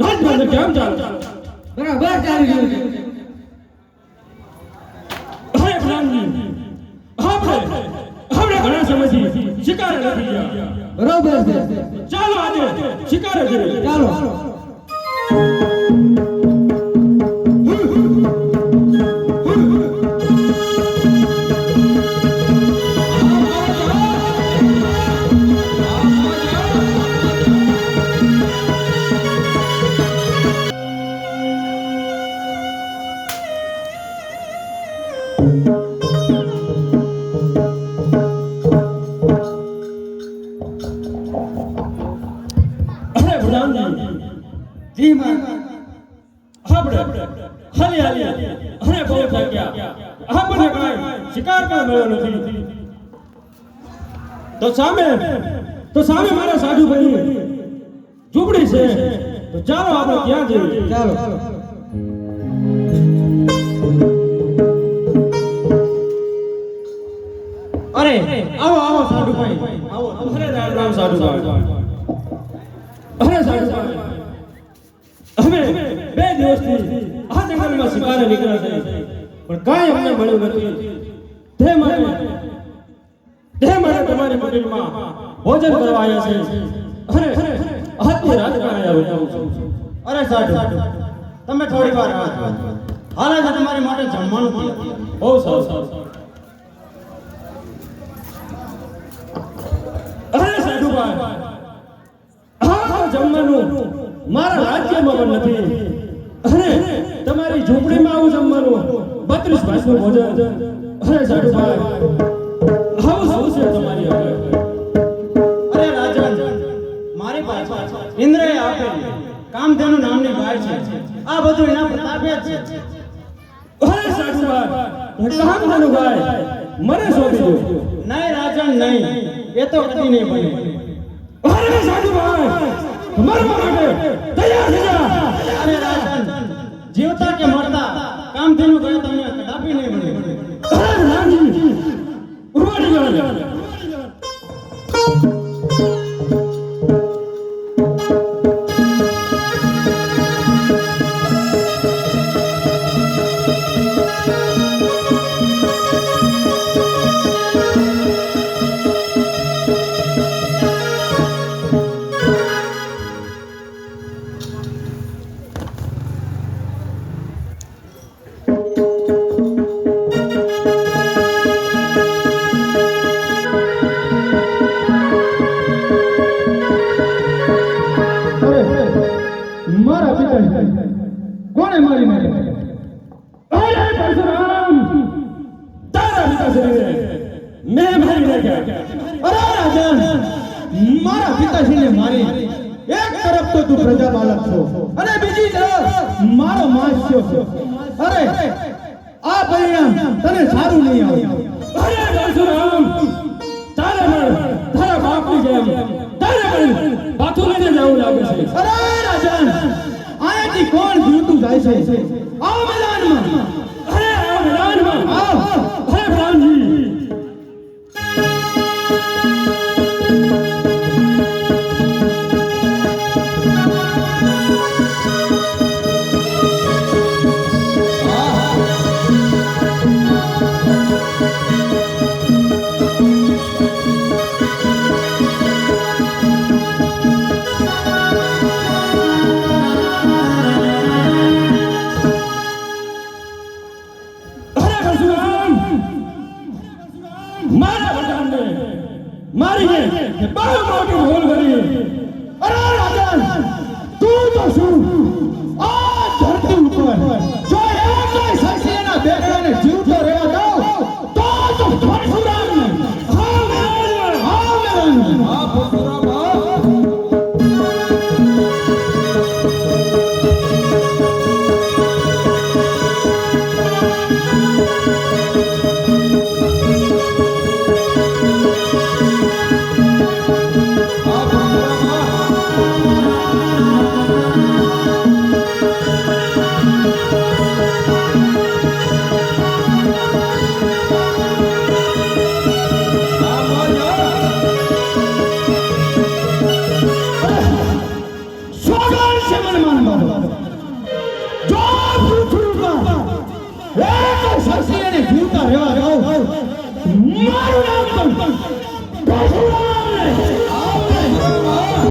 રાજભર કેમ ચાલે? બરાબર ચાલી રહ્યું છે. હે ભલાજી, આપણે ઘણા સમયથી શિકાર નથી ગયા. બરાબર છે. ચાલો આજે શિકાર કરીએ. ચાલો. જી માં આપણે હાલી અને બહુ થઈ ગયા. આપણને કાંઈ શિકાર પણ મળ્યો નથી. તો સામે મારા સાધુભાઈ ઝૂંપડી છે. તો ચાલો આપણે ત્યાં જઈએ. ચાલો. અરે આવો સાધુભાઈ, આવો. અરે રામ સાધુભાઈ. અરે સાધુભાઈ, અમે 2 દિવસથી આ જંગલમાં શિકારે નીકળ્યા છે, પણ કાંઈ અમને મળ્યું નથી. તે માટે તમારી મંદિરમાં ભોજન કરવા આવ્યા છે. અરે આજની રાત આવ્યા. અરે સાધુ, તમે થોડી વાર રાહ જુઓ. હાલ જ તમારી માટે જમવાનું તૈયાર. બહુ સરસ. અરે સાધુભાઈ, આ જમવાનું મારા રાજ્યમાં પણ નથી. અરે તમારી ઝૂંપડીમાં આવું જમવાનું 32 ભાષનું ભોજન. અરે સાધુભાઈ, આવું શું છે તમારી હવે? અરે રાજન, મારી પાસે ઇન્દ્રએ આપેલી કામધેનુ નામની ગાય છે. આ બધું એના પ્રતાપે જ છે. અરે સાધુભાઈ, કામધેનુ ગાય મને સોંપી દો. નહીં રાજન, નહીં. એ તો કદી નહીં બને. અરે સાધુભાઈ, મરવા માટે તૈયાર થઈ જા. અરે રાજન, જીવતા કે મરતા કામધેનુ ગાય તમને કદાપી નહીં બને. અરે રામજી, ઉઠવાડી જાઓ. મારા પિતા કોણે મારી નાખ્યા? અરે પરશુરામ, તારા પિતાશ્રીને મેં મારી નાખ્યા. અરે રાજન, મારા પિતાશ્રીને મારી. એક તરફ તો તું પ્રજા બાલક છો અને બીજી તરફ મારો માસ્યો છો. અરે આ પરિણામ તને સારું નહીં આવે. અરે પરશુરામ, તારા બાપની જેમ તારે પણ પાછું લઈને જવું લાગે છે. અરે રાજન, આયાથી કોણ જીવતું જાય છે? આવો મેદાનમાં. અરે આ મેદાનમાં આવ. અરે રામજી, શક્તિ અને જીવતા રહેવા દઉં. મારું નામ પણ પરશુરામ.